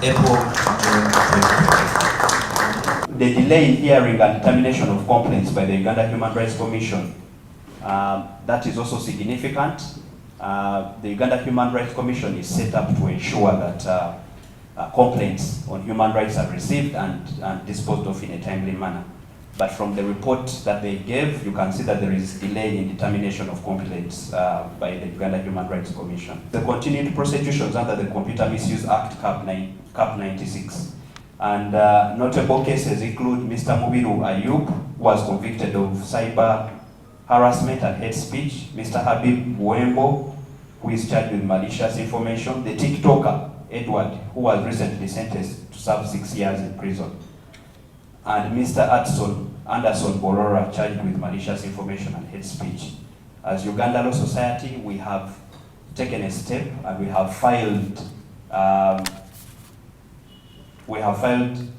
April 2020. The delay in hearing and determination of complaints by the Uganda Human Rights Commission, that is also significant. The Uganda Human Rights Commission is set up to ensure that complaints on human rights are received and disposed of in a timely manner. But from the report that they gave, you can see that there is delay in determination of complaints by the Uganda Human Rights Commission. The continued prosecutions under the Computer Misuse Act, CAP 96. And notable cases include Mr. Mubiru Ayub, who was convicted of cyber harassment and hate speech, Mr. Habib Wembo, who is charged with malicious information, the TikToker, Edward, who was recently sentenced to serve 6 years in prison, and Mr. Anderson Borora, charged with malicious information and hate speech. As Uganda Law Society, we have taken a step and we have filed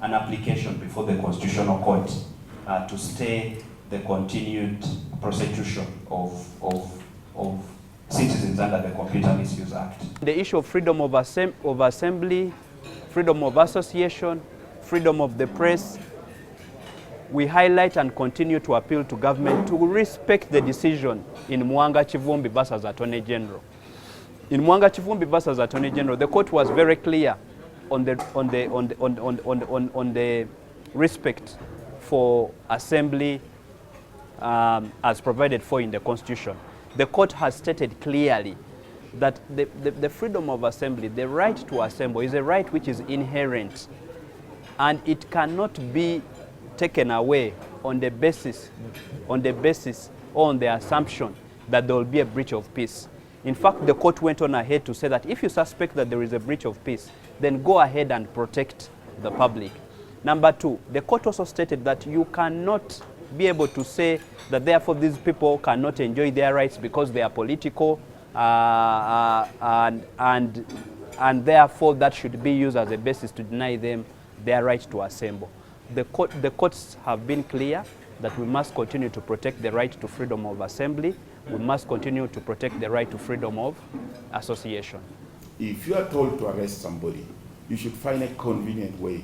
an application before the Constitutional Court to stay the continued prosecution of citizens under the Computer Misuse Act. The issue of freedom of assembly, freedom of association, freedom of the press, we highlight and continue to appeal to government to respect the decision in Mwanga Chivumbi versus Attorney General. In Mwanga Chivumbi versus Attorney General, the court was very clear on the respect for assembly as provided for in the Constitution. The court has stated clearly that the freedom of assembly, the right to assemble, is a right which is inherent, and it cannot be taken away on the basis or on the assumption that there will be a breach of peace. In fact, the court went on ahead to say that if you suspect that there is a breach of peace, then go ahead and protect the public. Number two, the court also stated that you cannot be able to say that therefore these people cannot enjoy their rights because they are political, and therefore that should be used as a basis to deny them their right to assemble. The courts have been clear that we must continue to protect the right to freedom of assembly. We must continue to protect the right to freedom of association. If you are told to arrest somebody, you should find a convenient way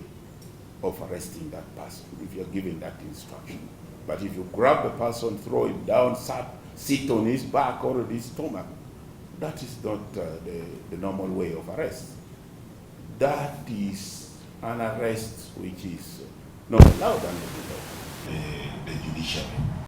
of arresting that person if you're given that instruction. But if you grab the person, throw him down, sit on his back or on his stomach, that is not the normal way of arrest. That is an arrest which is not allowed under the law. The judiciary.